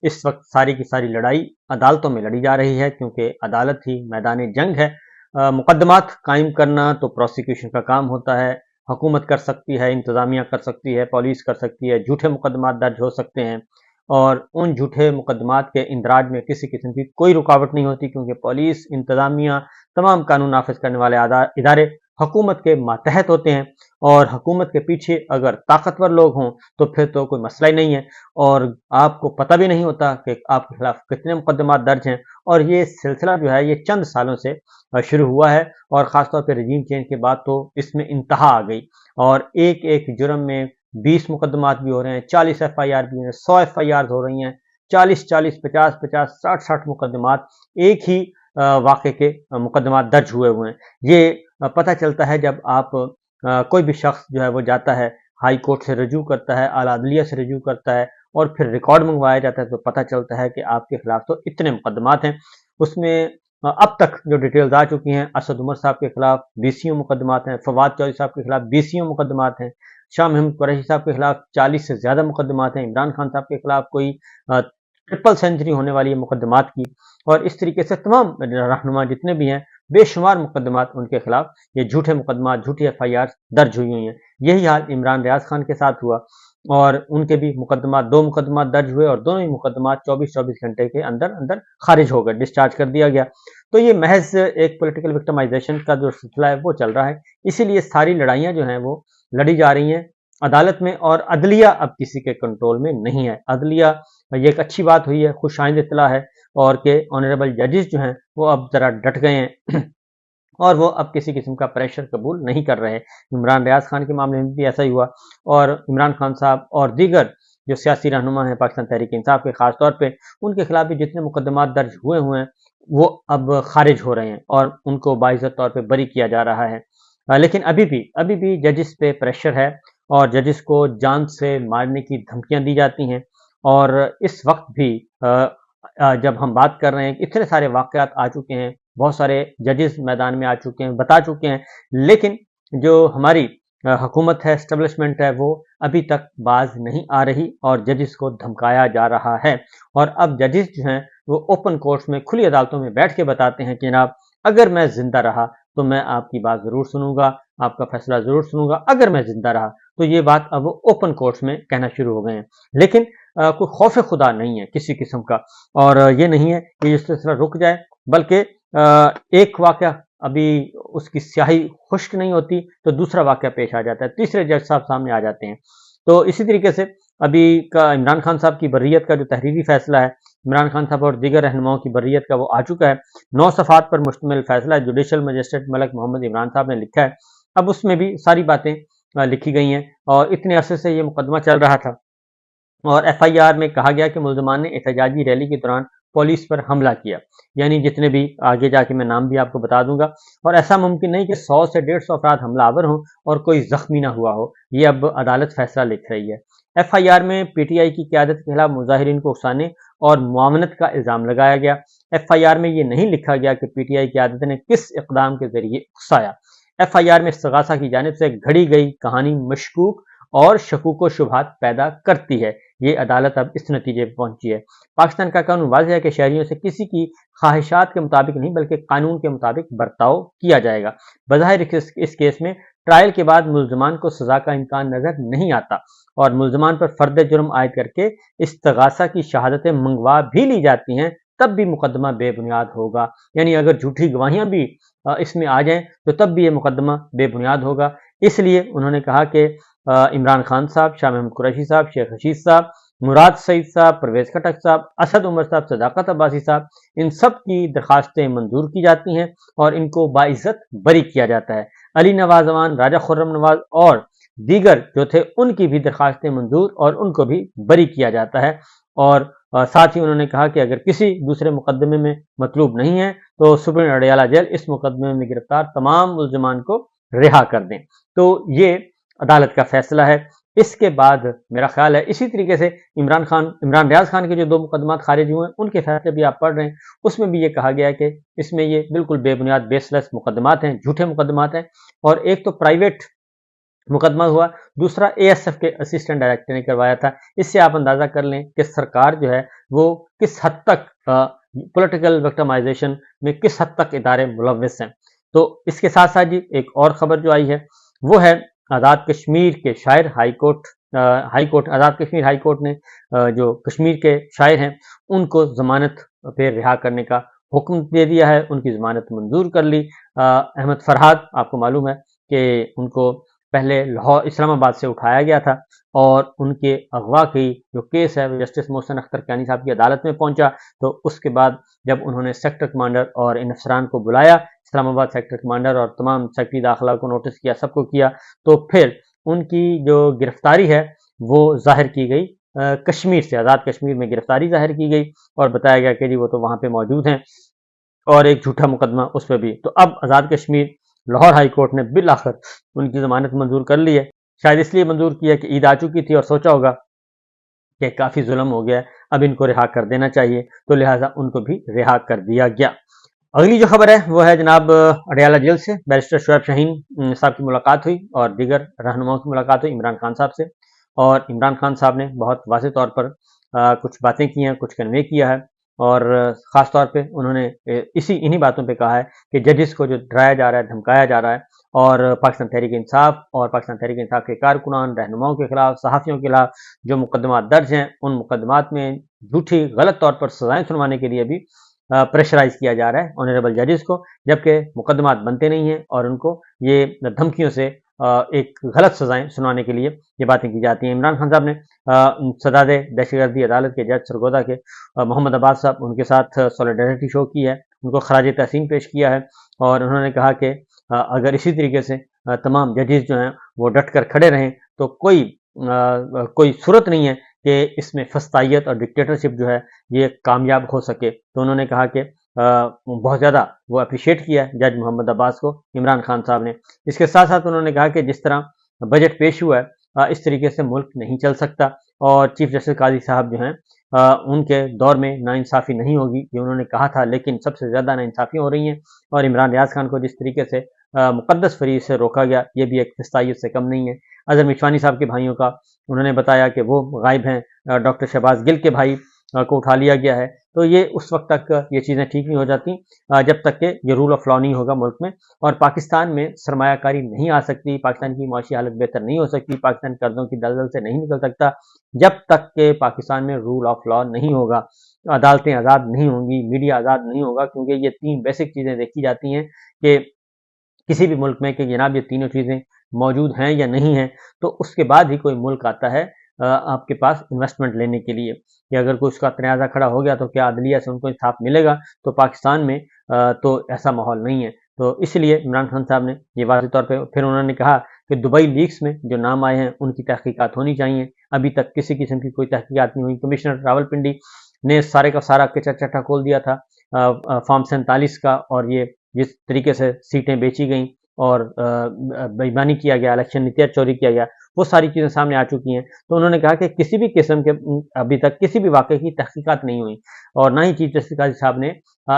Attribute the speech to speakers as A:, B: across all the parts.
A: اس وقت ساری کی ساری لڑائی عدالتوں میں لڑی جا رہی ہے، کیونکہ عدالت ہی میدان جنگ ہے۔ مقدمات قائم کرنا تو پروسیکیوشن کا کام ہوتا ہے، حکومت کر سکتی ہے، انتظامیہ کر سکتی ہے، پولیس کر سکتی ہے، جھوٹے مقدمات درج ہو سکتے ہیں، اور ان جھوٹے مقدمات کے اندراج میں کسی قسم کی کوئی رکاوٹ نہیں ہوتی، کیونکہ پولیس، انتظامیہ، تمام قانون نافذ کرنے والے ادارے حکومت کے ماتحت ہوتے ہیں، اور حکومت کے پیچھے اگر طاقتور لوگ ہوں تو پھر تو کوئی مسئلہ ہی نہیں ہے، اور آپ کو پتہ بھی نہیں ہوتا کہ آپ کے خلاف کتنے مقدمات درج ہیں۔ اور یہ سلسلہ جو ہے یہ چند سالوں سے شروع ہوا ہے، اور خاص طور پہ رجیم چینج کے بعد تو اس میں انتہا آ گئی، اور ایک ایک جرم میں 20 مقدمات بھی ہو رہے ہیں، 40 ایف آئی آر بھی ہیں، 100 ایف آئی آر ہو رہی ہیں، 40 50 50 60 مقدمات ایک ہی واقعے کے مقدمات درج ہوئے ہیں۔ یہ پتہ چلتا ہے جب آپ کوئی بھی شخص جو ہے وہ جاتا ہے، ہائی کورٹ سے رجوع کرتا ہے، اعلیٰ عدلیہ سے رجوع کرتا ہے، اور پھر ریکارڈ منگوایا جاتا ہے، تو پتہ چلتا ہے کہ آپ کے خلاف تو اتنے مقدمات ہیں۔ اس میں اب تک جو ڈیٹیلز آ چکی ہیں، اسد عمر صاحب کے خلاف 20 مقدمات ہیں، فواد چودھری صاحب کے خلاف 20 مقدمات ہیں، شاہ محمود قریشی صاحب کے خلاف 40 سے زیادہ مقدمات ہیں، عمران خان صاحب کے خلاف کوئی ٹرپل سینچری ہونے والی ہے مقدمات کی، اور اس طریقے سے تمام رہنما جتنے بھی ہیں، بے شمار مقدمات ان کے خلاف، یہ جھوٹے مقدمات، جھوٹی ایف آئی آر درج ہوئی ہیں۔ یہی حال عمران ریاض خان کے ساتھ ہوا، اور ان کے بھی مقدمات 2 مقدمات درج ہوئے، اور دونوں ہی مقدمات 24 گھنٹے کے اندر اندر خارج ہو گئے، ڈسچارج کر دیا گیا۔ تو یہ محض ایک پولیٹیکل وکٹمائزیشن کا جو سلسلہ ہے وہ چل رہا ہے، اسی لیے ساری لڑائیاں جو ہیں وہ لڑی جا رہی ہیں عدالت میں، اور عدلیہ اب کسی کے کنٹرول میں نہیں ہے۔ عدلیہ، یہ ایک اچھی بات ہوئی ہے، خوش آئند اطلاع ہے، اور کہ آنریبل ججز جو ہیں وہ اب ذرا ڈٹ گئے ہیں اور وہ اب کسی قسم کا پریشر قبول نہیں کر رہے۔ عمران ریاض خان کے معاملے میں بھی ایسا ہی ہوا، اور عمران خان صاحب اور دیگر جو سیاسی رہنما ہیں پاکستان تحریک انصاف کے، خاص طور پہ ان کے خلاف بھی جتنے مقدمات درج ہوئے ہیں وہ اب خارج ہو رہے ہیں، اور ان کو باعزت طور پہ بری کیا جا رہا ہے۔ لیکن ابھی بھی ججز پہ پریشر ہے، اور ججز کو جان سے مارنے کی دھمکیاں دی جاتی ہیں، اور اس وقت بھی جب ہم بات کر رہے ہیں کہ اتنے سارے واقعات آ چکے ہیں، بہت سارے ججز میدان میں آ چکے ہیں، بتا چکے ہیں، لیکن جو ہماری حکومت ہے، اسٹیبلشمنٹ ہے، وہ ابھی تک باز نہیں آ رہی، اور ججز کو دھمکایا جا رہا ہے۔ اور اب ججز جو ہیں وہ اوپن کورٹس میں، کھلی عدالتوں میں بیٹھ کے بتاتے ہیں کہ جناب اگر میں زندہ رہا تو میں آپ کی بات ضرور سنوں گا، آپ کا فیصلہ ضرور سنوں گا اگر میں زندہ رہا۔ تو یہ بات اب وہ اوپن کورٹس میں کہنا شروع ہو گئے ہیں، لیکن کوئی خوف خدا نہیں ہے کسی قسم کا، اور یہ نہیں ہے کہ یہ سلسلہ رک جائے، بلکہ ایک واقعہ ابھی اس کی سیاہی خشک نہیں ہوتی تو دوسرا واقعہ پیش آ جاتا ہے، تیسرے جج صاحب سامنے آ جاتے ہیں۔ تو اسی طریقے سے ابھی کا عمران خان صاحب کی بریت کا جو تحریری فیصلہ ہے، عمران خان صاحب اور دیگر رہنماؤں کی بریت کا، وہ آ چکا ہے۔ 9 صفحات پر مشتمل فیصلہ ہے، جوڈیشل مجسٹریٹ ملک محمد عمران صاحب نے لکھا ہے۔ اب اس میں بھی ساری باتیں لکھی گئی ہیں، اور اتنے عرصے سے یہ مقدمہ چل رہا تھا، اور ایف آئی آر میں کہا گیا کہ ملزمان نے احتجاجی ریلی کے دوران پولیس پر حملہ کیا، یعنی جتنے بھی آگے جا کے میں نام بھی آپ کو بتا دوں گا، اور ایسا ممکن نہیں کہ 100 سے 150 افراد حملہ آور ہوں اور کوئی زخمی نہ ہوا ہو، یہ اب عدالت فیصلہ لکھ رہی ہے۔ ایف آئی آر میں پی ٹی آئی کی قیادت کے خلاف مظاہرین کو اکسانے اور معاونت کا الزام لگایا گیا۔ ایف آئی آر میں یہ نہیں لکھا گیا کہ پی ٹی آئی قیادت نے کس اقدام کے ذریعے اکسایا۔ ایف آئی آر میں استغاثہ کی جانب سے گھڑی گئی کہانی مشکوک اور شکوک و شبہات پیدا کرتی ہے۔ یہ عدالت اب اس نتیجے پر پہنچی ہے۔ پاکستان کا قانون واضح ہے کہ شہریوں سے کسی کی خواہشات کے مطابق نہیں بلکہ قانون کے مطابق برتاؤ کیا جائے گا۔ بظاہر اس کیس میں ٹرائل کے بعد ملزمان کو سزا کا امکان نظر نہیں آتا، اور ملزمان پر فرد جرم عائد کر کے استغاثہ کی شہادتیں منگوا بھی لی جاتی ہیں، تب بھی مقدمہ بے بنیاد ہوگا، یعنی اگر جھوٹی گواہیاں بھی اس میں آ جائیں تو تب بھی یہ مقدمہ بے بنیاد ہوگا۔ اس لیے انہوں نے کہا کہ عمران خان صاحب، شاہ محمود قریشی صاحب، شیخ رشید صاحب، مراد سعید صاحب، پرویز خٹک صاحب، اسد عمر صاحب، صداقت عباسی صاحب، ان سب کی درخواستیں منظور کی جاتی ہیں اور ان کو باعزت بری کیا جاتا ہے۔ علی نواز امان، راجہ خرم نواز اور دیگر جو تھے ان کی بھی درخواستیں منظور اور ان کو بھی بری کیا جاتا ہے، اور ساتھ ہی انہوں نے کہا کہ اگر کسی دوسرے مقدمے میں مطلوب نہیں ہے تو سپریم اڈیالہ جیل اس مقدمے میں گرفتار تمام ملزمان کو رہا کر دیں۔ تو یہ عدالت کا فیصلہ ہے۔ اس کے بعد میرا خیال ہے اسی طریقے سے عمران ریاض خان کے جو 2 مقدمات خارج ہوئے ہیں ان کے فیصلے بھی آپ پڑھ رہے ہیں، اس میں بھی یہ کہا گیا ہے کہ اس میں یہ بالکل بے بنیاد بیس لیس مقدمات ہیں، جھوٹے مقدمات ہیں، اور ایک تو پرائیویٹ मुकदमा हुआ, दूसरा एएसएफ के असिस्टेंट डायरेक्टर ने करवाया था। इससे आप अंदाजा कर लें कि सरकार जो है वो किस हद तक पॉलिटिकल विक्टिमाइजेशन में किस हद तक इदारे मुलव्वस हैं। तो इसके साथ साथ जी एक और खबर जो आई है वो है आज़ाद कश्मीर के शायर हाईकोर्ट आज़ाद कश्मीर हाईकोर्ट ने जो कश्मीर के शायर हैं उनको जमानत पे रिहा करने का हुक्म दे दिया है, उनकी जमानत मंजूर कर ली। अहमद फरहाद आपको मालूम है कि उनको पहले लाहौर इस्लामाबाद से उठाया गया था और उनके अगवा की जो केस है जस्टिस मोहसिन अख्तर कैनी साहब की अदालत में पहुंचा। तो उसके बाद जब उन्होंने सेक्टर कमांडर और इन अफसरान को बुलाया, इस्लामाबाद सेक्टर कमांडर और तमाम सेक्रेटरी दाखिला को नोटिस किया, सबको किया, तो फिर उनकी जो गिरफ्तारी है वो जाहिर की गई कश्मीर से, आज़ाद कश्मीर में गिरफ्तारी जाहिर की गई और बताया गया कि जी वो तो वहाँ पे मौजूद हैं और एक झूठा मुकदमा उस पर भी। तो अब आज़ाद कश्मीर लाहौर हाई कोर्ट ने बिल आखिर उनकी जमानत मंजूर कर ली है। शायद इसलिए मंजूर किया कि ईद आ चुकी थी और सोचा होगा कि काफ़ी जुल्म हो गया है, अब इनको रिहा कर देना चाहिए, तो लिहाजा उनको भी रिहा कर दिया गया। अगली जो खबर है वो है जनाब अडयाला जेल से बैरिस्टर शुएब शाहीन साहब की मुलाकात हुई और दीगर रहनुमाओं की मुलाकात हुई इमरान खान साहब से, और इमरान खान साहब ने बहुत वाज़ेह तौर पर कुछ बातें की हैं, कुछ कन्वे किया है और ख़ास तौर पे उन्होंने इन्हीं बातों पे कहा है कि जजेस को जो डराया जा रहा है, धमकाया जा रहा है और पाकिस्तान तहरीक इंसाफ और पाकिस्तान तहरीक इंसाफ के कारकुनान, रहनुमाओं के खिलाफ, सहाफ़ियों के खिलाफ जो मुकदमा दर्ज हैं, उन मुकदमात में झूठी गलत तौर पर सजाएं सुनवाने के लिए भी प्रेशराइज किया जा रहा है ऑनरेबल जजेस को, जबकि मुकदमात बनते नहीं हैं और उनको ये धमकियों से एक गलत सजाएं सुनाने के लिए ये बातें की जाती हैं। इमरान खान साहब ने सदादे दहशतगर्दी अदालत के जज सरगोदा के मोहम्मद अब्बास साहब उनके साथ सॉलिडारिटी शो की है, उनको खराज तहसीन पेश किया है और उन्होंने कहा कि अगर इसी तरीके से तमाम जजेस जो हैं वो डट कर खड़े रहें तो कोई सूरत नहीं है कि इसमें फस्तायत और डिक्टेटरशिप जो है ये कामयाब हो सके। तो उन्होंने कहा कि बहुत ज़्यादा वो अप्रिशिएट किया है जज मोहम्मद अब्बास को इमरान खान साहब ने। इसके साथ साथ उन्होंने कहा कि जिस तरह बजट पेश हुआ है इस तरीके से मुल्क नहीं चल सकता और चीफ जस्टिस काजी साहब जो हैं उनके दौर में नाइंसाफ़ी नहीं होगी, ये उन्होंने कहा था, लेकिन सबसे ज़्यादा नाइंसाफ़ी हो रही हैं और इमरान रियाज खान को जिस तरीके से मुक़द्दस फरीद से रोका गया ये भी एक फिस्तायत से कम नहीं है। अज़हर मिशवानी साहब के भाइयों का उन्होंने बताया कि वो गायब हैं, डॉक्टर शहबाज गिल के भाई को उठा लिया गया है, तो ये उस वक्त तक ये चीज़ें ठीक नहीं हो जाती जब तक कि ये रूल ऑफ लॉ नहीं होगा मुल्क में और पाकिस्तान में सरमायाकारी नहीं आ सकती, पाकिस्तान की माशी हालत बेहतर नहीं हो सकती, पाकिस्तान कर्जों की दलदल से नहीं निकल सकता जब तक कि पाकिस्तान में रूल ऑफ लॉ नहीं होगा, अदालतें आज़ाद नहीं होंगी, मीडिया आज़ाद नहीं होगा, क्योंकि ये 3 बेसिक चीज़ें देखी जाती हैं कि किसी भी मुल्क में कि जनाब ये तीनों चीज़ें मौजूद हैं या नहीं हैं, तो उसके बाद ही कोई मुल्क आता है आपके पास इन्वेस्टमेंट लेने के लिए कि अगर कोई उसका तनाज़ा खड़ा हो गया तो क्या अदलिया से उनको इंसाफ मिलेगा। तो पाकिस्तान में तो ऐसा माहौल नहीं है। तो इसलिए इमरान खान साहब ने ये वाज़ेह तौर पे फिर उन्होंने कहा कि दुबई लीक्स में जो नाम आए हैं उनकी तहकीकात होनी चाहिए। अभी तक किसी किस्म की कोई तहकीकात नहीं हुई। कमिश्नर रावलपिंडी ने सारे का सारा कच्चा चट्टा खोल दिया था फॉर्म 47 का, और ये जिस तरीके से सीटें बेची गईं और बेईमानी किया गया, इलेक्शन नीतियाँ चोरी किया गया, वो सारी चीज़ें सामने आ चुकी हैं। तो उन्होंने कहा कि किसी भी किस्म के अभी तक किसी भी वाक़े की तहकीकात नहीं हुई और ना ही चीफ जस्टिस काज़ी साहब ने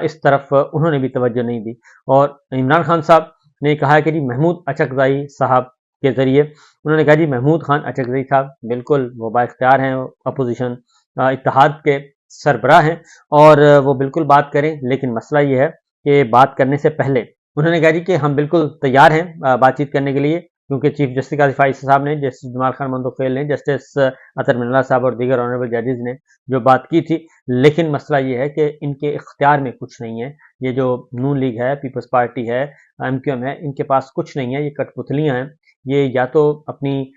A: इस तरफ उन्होंने भी तवज्जो नहीं दी। और इमरान खान साहब ने कहा कि जी महमूद अचकज़ई साहब के ज़रिए उन्होंने कहा जी महमूद खान अचकज़ई साहब बिल्कुल वो बाइख्तियार हैं, अपोजिशन इत्तेहाद के सरबराह हैं और वो बिल्कुल बात करें, लेकिन मसला ये है कि बात करने से पहले उन्होंने कहा जी कि हम बिल्कुल तैयार हैं बातचीत करने के लिए, क्योंकि चीफ जस्टिस काज़ी फाइज साहब ने, जस्टिस जमाल खान मंदोखेल ने, जस्टिस अतर मिन्नाल्लाह साहब और दीगर ऑनरेबल जजेस ने जो बात की थी, लेकिन मसला ये है कि इनके इख्तियार में कुछ नहीं है। ये जो नून लीग है, पीपल्स पार्टी है, MQM है, इनके पास कुछ नहीं है, ये कठपुतलियाँ हैं। ये या तो अपनी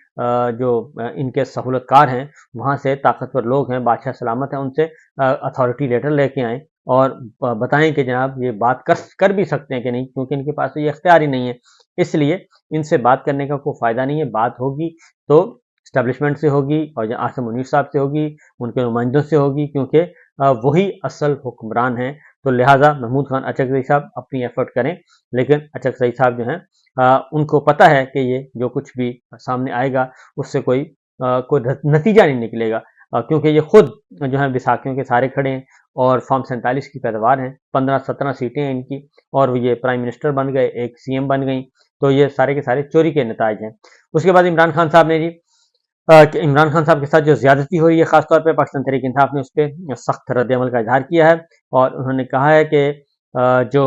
A: जो इनके सहूलतकार हैं वहाँ से ताकतवर लोग हैं, बादशाह सलामत हैं, उनसे अथॉरिटी लेटर लेके आएँ और बताएं कि जनाब ये बात कर भी सकते हैं कि नहीं, क्योंकि इनके पास तो ये इख्तियार ही नहीं है। इसलिए इनसे बात करने का कोई फ़ायदा नहीं है। बात होगी तो इस्टेब्लिशमेंट से होगी और आसिम मुनीर साहब से होगी, उनके नुमाइंदों से होगी, क्योंकि वही असल हुक्मरान हैं। तो लिहाजा महमूद खान अचकज़ई साहब अपनी एफर्ट करें, लेकिन अचकज़ई साहब जो हैं उनको पता है कि ये जो कुछ भी सामने आएगा उससे कोई नतीजा नहीं निकलेगा, क्योंकि ये खुद जो है विसाखियों के सारे खड़े हैं और फॉर्म 47 की पैदावार हैं, 15-17 सीटें हैं इनकी और ये प्राइम मिनिस्टर बन गए, एक CM बन गई। तो ये सारे के सारे चोरी के नताइज हैं। उसके बाद इमरान खान साहब ने जी कि इमरान खान साहब के साथ जो ज्यादती हो रही है खासतौर पर पाकिस्तान तहरीक इंसाफ ने उस पर सख्त रद्द-ए-अमल का इजहार किया है और उन्होंने कहा है कि जो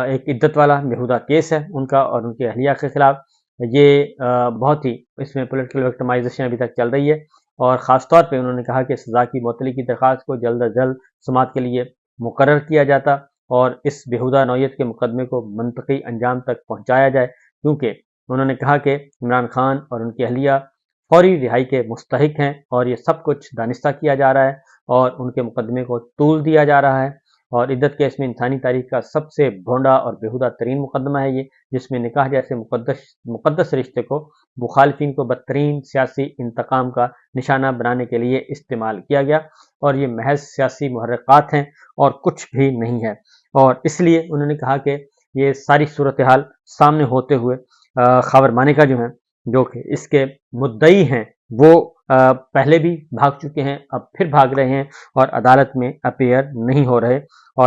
A: एक इद्दत वाला बेहुदा केस है उनका और उनके अहलिया के खिलाफ, ये बहुत ही इसमें पॉलिटिकल विक्टिमाइजेशन अभी तक चल रही है और ख़ास तौर पे उन्होंने कहा कि सज़ा की मुअत्तली की दरख्वास्त को जल्द अज जल्द समाअत के लिए मुकर्रर किया जाता और इस बेहुदा नौयत के मुकदमे को मंतकी अंजाम तक पहुँचाया जाए, क्योंकि उन्होंने कहा कि इमरान खान और उनकी अहलिया फौरी रिहाई के मुस्तहिक हैं और ये सब कुछ दानिस्ता किया जा रहा है और उनके मुकदमे को तूल दिया जा रहा है और इद्दत केस में इंसानी तारीख का सबसे भोंडा और बेहुदा तरीन मुकदमा है ये, जिसमें निकाह जैसे मुकद्दस रिश्ते को मुखालिफिन को बदतरीन सियासी इंतकाम का निशाना बनाने के लिए इस्तेमाल किया गया और ये महज सियासी मुहर्रिकात हैं और कुछ भी नहीं है। और इसलिए उन्होंने कहा कि ये सारी सूरत हाल सामने होते हुए खबर मानिका जो है, जो कि इसके मुद्दई हैं, वो पहले भी भाग चुके हैं, अब फिर भाग रहे हैं और अदालत में अपीयर नहीं हो रहे और